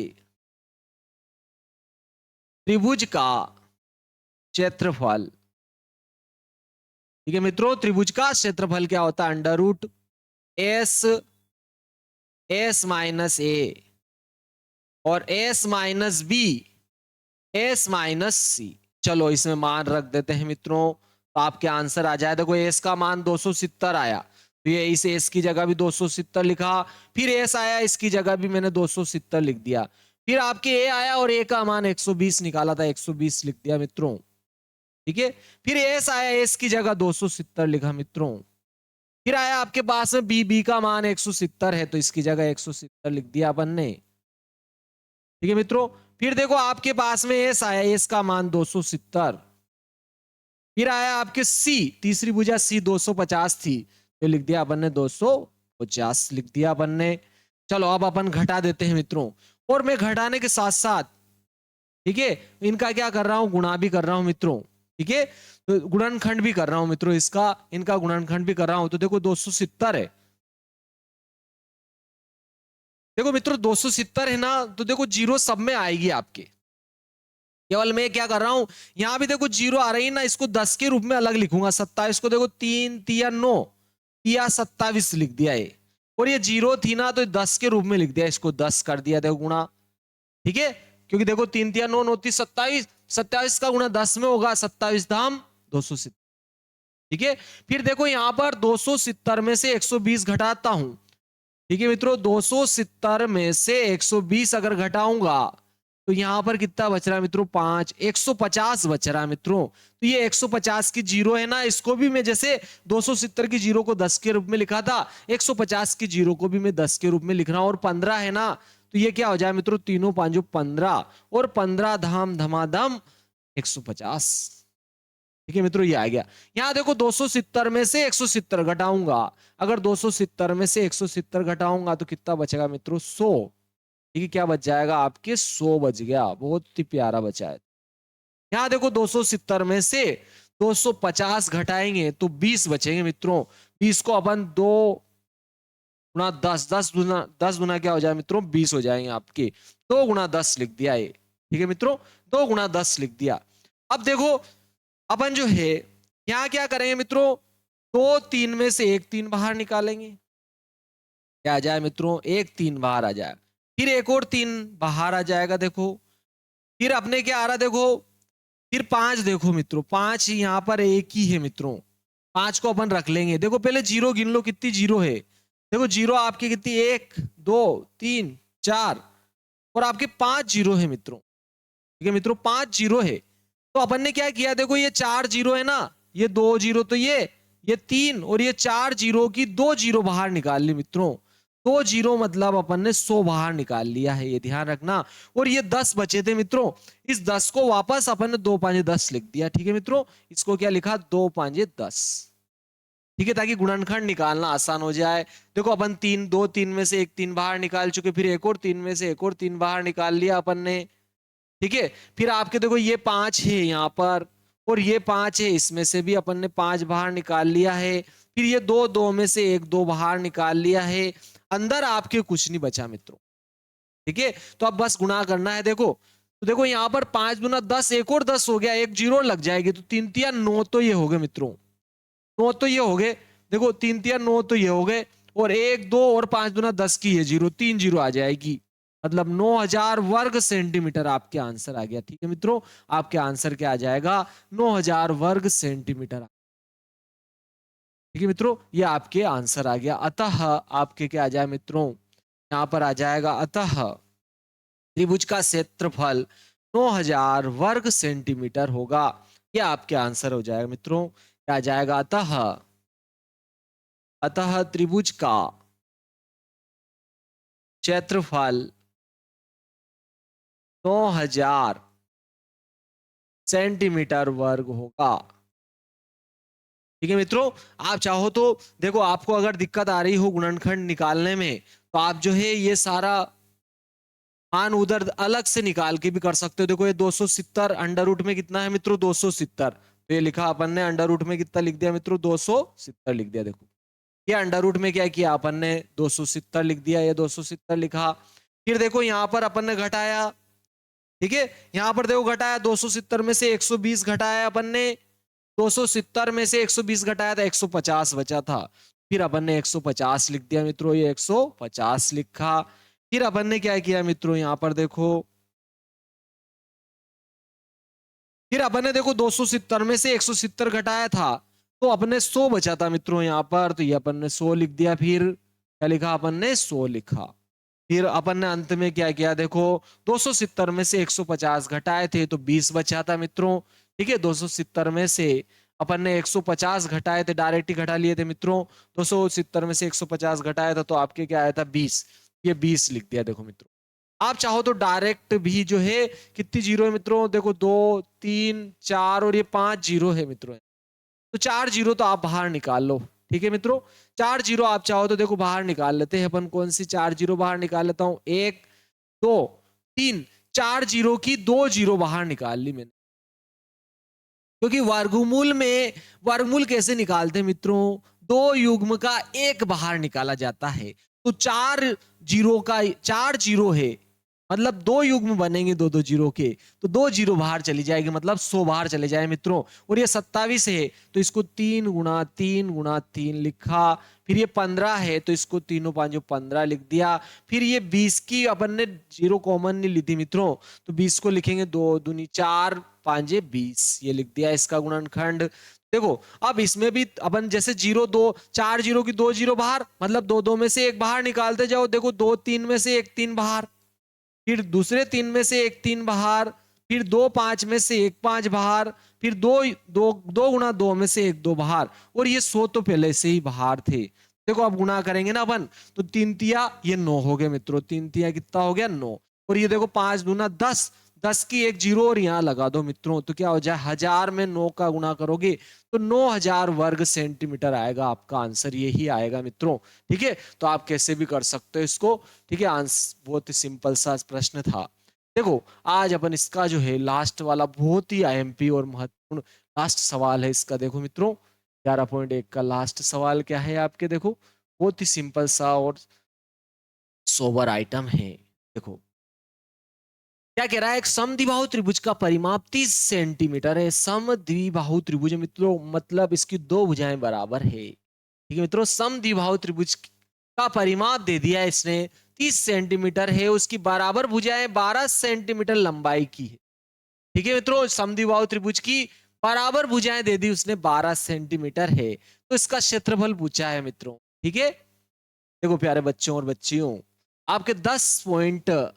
त्रिभुज का क्षेत्रफल, ठीक है मित्रों, त्रिभुज का क्षेत्रफल क्या होता है, under root S S minus A और S minus B S minus C. चलो इसमें मान रख देते हैं मित्रों, तो आपके आंसर आ जाए, देखो एस का मान 270 आया, तो ये इस एस की जगह भी 270 लिखा, फिर एस आया इसकी जगह भी मैंने 270 लिख दिया, फिर आपके ए आया और ए का मान 120 निकाला था, 120 लिख दिया मित्रों। ठीक है। फिर एस आया, एस की जगह 270 लिखा मित्रों। फिर आया आपके पास में बी, बी का मान 170 है तो इसकी जगह 170 लिख दिया अपन ने। ठीक है मित्रों। फिर देखो आपके पास में एस आया, एस का मान 270। फिर आया आपके सी, तीसरी भुजा सी 250 थी तो लिख दिया अपन ने 250 लिख दिया अपन ने। चलो अब अपन घटा देते हैं मित्रों। और मैं घटाने के साथ साथ, ठीक है, इनका क्या कर रहा हूं, गुणा भी कर रहा हूं मित्रों। ठीक है, तो गुणनखंड भी कर रहा हूं मित्रों, इसका इनका गुणनखंड भी कर रहा हूं। तो देखो 270 है, देखो मित्रों 270 है ना, तो देखो जीरो सब में आएगी आपके। केवल मैं क्या कर रहा हूं, यहां भी देखो जीरो आ रही है ना, इसको 10 के रूप में अलग लिखूंगा। 27 को देखो 3 तिया 9 तिया 27 लिख दिया है। और ये जीरो थी ना तो 10 के रूप में लिख दिया, इसको 10 कर दिया देखो गुणा। ठीक है, क्योंकि देखो 3 तिया 9 9 ती 27, 27 का गुणा 10 में होगा, 27 धाम 270। ठीक है, फिर देखो यहां पर 270 में से 120 घटाता हूं। ठीक है मित्रों, 270 में से 120 अगर घटाऊंगा तो यहां पर कितना बच रहा है मित्रों, 5, 150 बच रहा है मित्रों। तो ये 150 की जीरो है ना, इसको भी मैं जैसे 270 की जीरो को 10 के रूप में लिखा था, 150 की जीरो को भी मैं 10 के रूप में लिख रहा हूं। और 15 है ना, तो ये क्या हो जाए मित्रों, तीनों पांचों 15 और 15 धाम धमाधम 150। ठीक है मित्रों, ये आ गया। यहां देखो 270 में से 170 घटाऊंगा, अगर 270 में से 170 घटाऊंगा तो कितना बचेगा मित्रों, 100। ठीक है, क्या बच जाएगा आपके, 100 बच गया, बहुत ही प्यारा बचा है। यहां देखो 270 में से 250 घटाएंगे तो 20 बचेंगे मित्रों। 20 को अपन 2 गुना 10, 10 गुना क्या हो जाए मित्रों, 20 हो जाएंगे आपके। 2 गुना 10 लिख दिया ये। ठीक है मित्रों, 2 गुना 10 लिख दिया। अब देखो अपन जो है यहां क्या करेंगे मित्रों, 2 3 में से एक 3 बाहर निकालेंगे, क्या आ जाए मित्रों, एक 3 बाहर आ जाए। फिर एक और 3 बाहर आ जाएगा देखो। फिर अपने क्या आ रहा देखो, फिर 5 देखो मित्रों, 5 यहां पर एक ही है मित्रों, 5 को अपन रख लेंगे। देखो पहले जीरो गिन लो, कितनी जीरो है, देखो जीरो आपकी कितनी, 1 2 3 4 और आपके 5 जीरो है मित्रों। ठीक है मित्रों, 5 जीरो है। तो अपन ने क्या किया, देखो ये 4 जीरो है ना, ये 2 जीरो, तो ये 3 और ये 4 जीरो की 2 जीरो बाहर निकाल ली मित्रों। 2 जीरो मतलब अपन ने 100 बाहर निकाल लिया है, ये ध्यान रखना। और ये 10 बचे थे मित्रों, इस 10 को वापस अपन ने 2 5 10 लिख दिया। ठीक है मित्रों, इसको क्या लिखा, 2 5 10। ठीक है, ताकि गुणनखंड निकालना आसान हो जाए। देखो अपन 3 2 3 में से एक 3 बाहर निकाल चुके, फिर एक और 3 में से एक और 3 बाहर निकाल लिया अपन ने। ठीक है, फिर आपके देखो ये 5 है यहाँ पर और ये 5 है, इसमें से भी अपन ने 5 बाहर निकाल लिया है। फिर ये 2 2 में से एक 2 बाहर निकाल लिया है। अंदर आपके कुछ नहीं बचा मित्रों। ठीक है, तो अब बस गुणा करना है। देखो तो देखो यहाँ पर 5 गुना 10, एक और 10 हो गया, एक जीरो लग जाएगी, तो 3 तिया 9 तो ये हो गए मित्रों, 9 तो ये हो गए। देखो 3 तिया 9 तो ये हो गए, और 1 2 और 5 गुना 10 की ये जीरो, 3 जीरो आ जाएगी, मतलब 9000 वर्ग सेंटीमीटर आपके आंसर आ गया। ठीक है मित्रों, आपके आंसर क्या आ जाएगा, 9000 वर्ग सेंटीमीटर। ठीक है मित्रों, ये आपके आंसर आ गया। अतः आपके क्या आ जाए मित्रों, यहां पर आ जाएगा, अतः त्रिभुज का क्षेत्रफल 9000 वर्ग सेंटीमीटर होगा। ये आपके आंसर हो जाएगा मित्रों, क्या आ जाएगा, अतः अतः त्रिभुज का क्षेत्रफल 9000 सेंटीमीटर वर्ग होगा। ठीक है मित्रों, आप चाहो तो देखो, आपको अगर दिक्कत आ रही हो गुणनखंड निकालने में, तो आप जो है ये सारा मान उधर अलग से निकाल के भी कर सकते हो। देखो ये 270 अंडर रूट में कितना है मित्रों, 270, तो ये लिखा अपन ने अंडर रूट में कितना लिख दिया मित्रों, 270 लिख दिया। देखो ये अंडर रूट में क्या किया अपन ने, 270 लिख दिया, ये 270 लिखा। फिर देखो यहाँ पर अपन ने घटाया, ठीक है, यहाँ पर देखो घटाया, 270 में से 120 घटाया अपन ने, 270 में से 120 घटाया था, 150 बचा था। फिर अपन ने 150 लिख दिया मित्रों, ये 150 लिखा। फिर अपन ने क्या किया मित्रों, यहाँ पर देखो, फिर अपन ने देखो 270 में से 170 घटाया था, तो अपने 100 बचा था मित्रों यहाँ पर, तो ये अपन ने 100 लिख दिया। फिर क्या लिखा अपन ने, 100 लिखा। फिर अपन ने अंत में क्या किया, देखो 270 में से 150 घटाए थे तो 20 बचा था मित्रों, ठीक है, 270 में से अपन ने 150 घटाए थे, डायरेक्ट ही घटा लिए थे मित्रों। 270 में से 150 घटाया था तो आपके क्या आया था 20, ये 20 लिख दिया। देखो मित्रों, आप चाहो तो डायरेक्ट भी जो है, कितनी जीरो है मित्रों, देखो 2 3 4 और ये 5 जीरो है मित्रों, तो 4 जीरो तो आप बाहर निकाल लो। ठीक है मित्रों, 4 जीरो आप चाहो तो देखो बाहर निकाल लेते हैं अपन। कौन सी 4 जीरो बाहर निकाल लेता हूं, 1 2 3, 4 जीरो की 2 जीरो बाहर निकाल ली मैंने, क्योंकि वर्गमूल में वर्गमूल कैसे निकालते हैं मित्रों, दो युग्म का एक बाहर निकाला जाता है। तो 4 जीरो का 4 जीरो है, मतलब दो युग्म बनेंगे दो दो जीरो के, तो 2 जीरो बाहर चली जाएगी, मतलब 100 बाहर चले जाए मित्रों। और ये 27 है तो इसको 3 गुणा 3 लिखा। फिर ये 15 है तो इसको तीनों पांचों 15 लिख दिया। फिर ये 20 की अपन ने जीरो कॉमन नहीं ली थी मित्रों, तो 20 को लिखेंगे 2 दूनी 4 5 20, ये लिख दिया इसका गुणनखंड। देखो अब इसमें भी अपन जैसे जीरो दो, 4 जीरो की 2 जीरो बाहर, मतलब दो दो में से एक बाहर निकालते जाओ। देखो 2 3 में से एक 3 बाहर, फिर दूसरे 3 में से एक 3 बाहर, फिर 2 5 में से एक 5 बाहर, फिर 2 2 2 गुना 2 में से एक 2 बाहर। और ये 100 तो पहले से ही बाहर थे। देखो अब गुना करेंगे ना अपन, तो 3 तिया ये 9 हो गए मित्रों, 3 तिया कितना हो गया 9। और ये देखो 5 दूना 10, 10 की एक जीरो और यहाँ लगा दो मित्रों, तो क्या हो जाए 1000 में 9 का गुना करोगे तो 9000 वर्ग सेंटीमीटर आएगा। आपका आंसर यही आएगा मित्रों। ठीक है, तो आप कैसे भी कर सकते हो इसको। ठीक है, आंसर बहुत ही सिंपल सा प्रश्न था। देखो आज अपन इसका जो है लास्ट वाला बहुत ही आईएमपी और महत्वपूर्ण लास्ट सवाल है इसका। देखो मित्रों 11.1 का लास्ट सवाल क्या है आपके, देखो बहुत ही सिंपल सा और सोबर आइटम है। देखो क्या कह रहा है, एक समद्विबाहु त्रिभुज का परिमाप 30 सेंटीमीटर है। समद्विबाहु त्रिभुज मित्रों मतलब इसकी दो भुजाएं बराबर है। ठीक है मित्रों, समद्विबाहु त्रिभुज का परिमाप दे दिया इसने 30 सेंटीमीटर है, उसकी बराबर भुजाएं 12 सेंटीमीटर लंबाई की है। ठीक है मित्रों, समद्विबाहु त्रिभुज की बराबर भुजाएं दे दी उसने 12 सेंटीमीटर है, तो इसका क्षेत्रफल पूछा है मित्रों। ठीक है, देखो प्यारे बच्चों और बच्चियों, आपके 10.1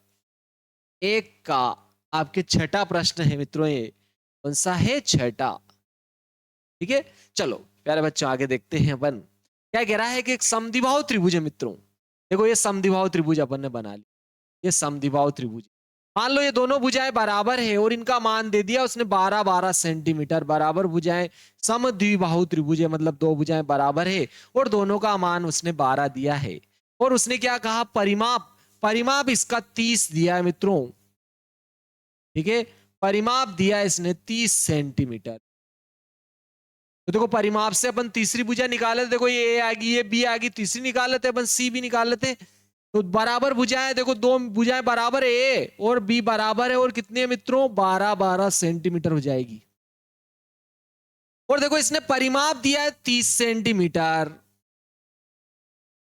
का आपके छठा प्रश्न है मित्रों, ये कौन सा है, छठा। ठीक है, चलो प्यारे बच्चों आगे देखते हैं अपन। क्या कह रहा है कि एक समद्विबाहु त्रिभुज है मित्रों। देखो ये समद्विबाहु त्रिभुज अपन ने बना लिया, ये समद्विबाहु त्रिभुज। मान लो ये दोनों भुजाएं बराबर है और इनका मान दे दिया उसने 12 12 सेंटीमीटर। बराबर भुजाएं, समद्विबाहु त्रिभुज है मतलब दो भुजाएं बराबर है और दोनों का मान उसने 12 दिया है। और उसने क्या कहा, परिमाप, परिमाप इसका 30 दिया है मित्रों। ठीक है, परिमाप दिया इसने 30 सेंटीमीटर। तो देखो परिमाप से अपन तीसरी भुजा निकाले, देखो ये ए आ गई, ये बी आ गई, तीसरी निकाल लेते अपन सी भी निकाल लेते। तो बराबर भुजाएं, देखो दो भुजाएं बराबर है, ए और बी बराबर है, और कितने मित्रों 12 12 सेंटीमीटर हो जाएगी। और देखो इसने परिमाप दिया है 30 सेंटीमीटर।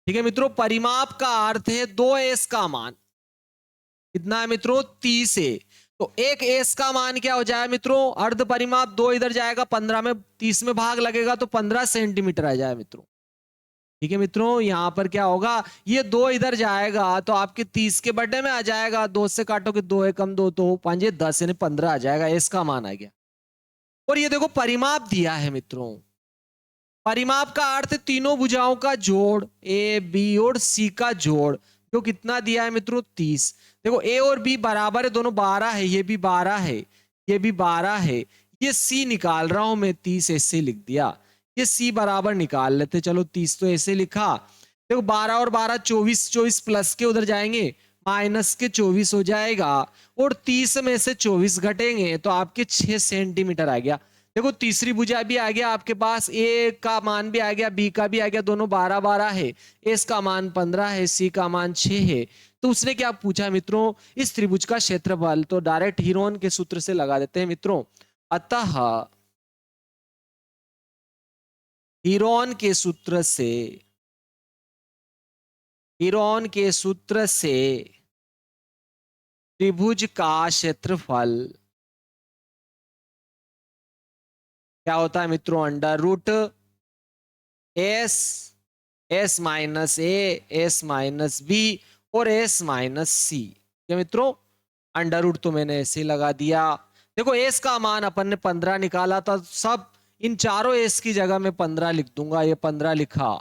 ठीक है मित्रों, परिमाप का अर्थ है 2s का मान कितना है मित्रों, 30 है। तो एक एस का मान क्या हो जाए मित्रों, अर्ध परिमाप 2 इधर जाएगा, 15 में 30 में भाग लगेगा तो 15 सेंटीमीटर आ जाए मित्रों। ठीक है मित्रों, यहां पर क्या होगा, ये 2 इधर जाएगा तो आपके 30 के बटे में आ जाएगा, 2 से काटोगे 2 है कम 2 तो 5 10 यानी 15 आ जाएगा, इसका मान आ गया। और ये देखो परिमाप दिया है मित्रों, परिमाप का अर्थ है तीनों भुजाओं का जोड़, ए बी और सी का जोड़, जो कितना दिया है मित्रों 30। देखो ए और बी बराबर है, दोनों 12 है, ये भी 12 है, ये भी 12 है। ये सी निकाल रहा हूं मैं, 30 ऐसे लिख दिया। ये सी बराबर निकाल लेते, चलो 30 तो ऐसे लिखा। देखो 12 और 12 24, 24 प्लस के उधर जाएंगे माइनस के 24 हो जाएगा, और 30 में से 24 घटेंगे तो आपके 6 सेंटीमीटर आ गया। देखो तीसरी भुजा भी आ गया आपके पास, ए का मान भी आ गया, बी का भी आ गया, दोनों 12 12 है। एस का मान 15 है, सी का मान 6 है। तो उसने क्या पूछा मित्रों, इस त्रिभुज का क्षेत्रफल। तो डायरेक्ट हीरोन के सूत्र से लगा देते हैं मित्रों। अतः हीरोन के सूत्र से, हीरोन के सूत्र से त्रिभुज का क्षेत्रफल क्या होता है मित्रों, under root S, S minus A, S minus B और एस माइनस सी। क्या मित्रों, अंडर रूट तो मैंने ऐसे ही लगा दिया। देखो एस का मान अपन ने 15 निकाला था, सब इन चारों एस की जगह में 15 लिख दूंगा, ये 15 लिखा,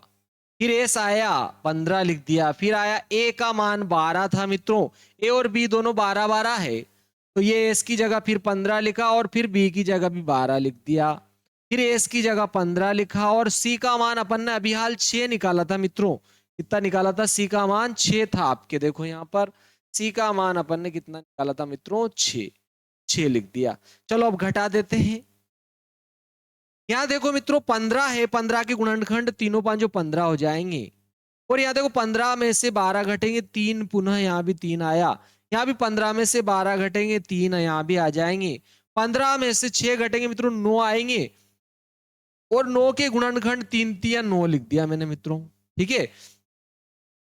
फिर एस आया 15 लिख दिया, फिर आया ए का मान 12 था मित्रों, ए और बी दोनों 12 12 है, तो ये एस की जगह फिर 15 लिखा और फिर बी की जगह भी 12 लिख दिया, फिर एस की जगह 15 लिखा और सी का मान अपन ने अभी हाल 6 निकाला था मित्रों। कितना निकाला था? सी का मान 6 था आपके, देखो यहाँ पर सी का मान अपन ने कितना निकाला था मित्रों? 6, 6 लिख दिया। चलो अब घटा देते हैं। यहाँ देखो मित्रों 15 है, 15 के गुणनखंड तीनों पांचों 15 हो जाएंगे, और यहाँ देखो 15 में से 12 घटेंगे 3, पुनः यहाँ भी 3 आया, यहाँ भी 15 में से 12 घटेंगे 3, यहाँ भी आ जाएंगे, 15 में से 6 घटेंगे मित्रों 9 आएंगे, और 9 के गुणनखंड 3 3 9 लिख दिया मैंने मित्रों। ठीक है,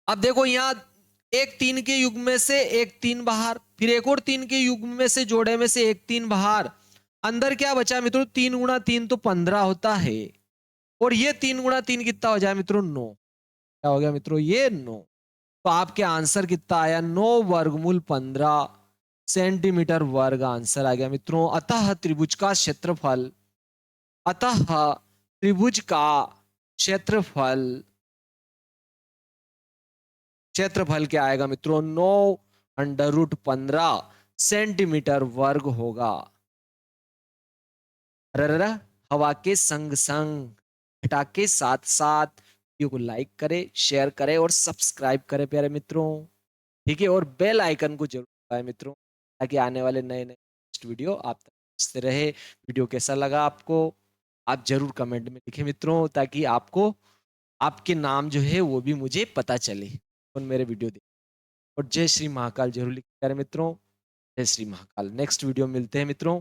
अब देखो यहाँ एक 3 के युग्म में से एक 3 बाहर, फिर एक और 3 के युग्म में से जोड़े में से एक 3 बाहर, अंदर क्या बचा मित्रों? 3 गुणा 3 तो 15 होता है, और ये 3 गुणा 3 कितना हो जाए मित्रों? 9। क्या हो गया मित्रों? ये 9। तो आपके आंसर कितना आया? 9 वर्गमूल 15 सेंटीमीटर वर्ग आंसर आ गया मित्रों। अतः त्रिभुज का क्षेत्रफल, अतः त्रिभुज का क्षेत्रफल, क्षेत्रफल क्या आएगा मित्रों? 9 अंडर रूट 15 सेंटीमीटर वर्ग होगा। अरे हवा के संग संग, घटा के साथ साथ वीडियो को लाइक करें, शेयर करें और सब्सक्राइब करें प्यारे मित्रों। ठीक है, और बेल आइकन को जरूर दबाएं मित्रों, ताकि आने वाले नए नए नेक्स्ट वीडियो आप तक पहुंचते रहे। वीडियो कैसा लगा आपको, आप जरूर कमेंट में लिखें मित्रों, ताकि आपको आपके नाम जो है वो भी मुझे पता चले कौन मेरे वीडियो देख। और जय श्री महाकाल जरूर लिखें प्यारे मित्रों। जय श्री महाकाल। नेक्स्ट वीडियो मिलते हैं मित्रों।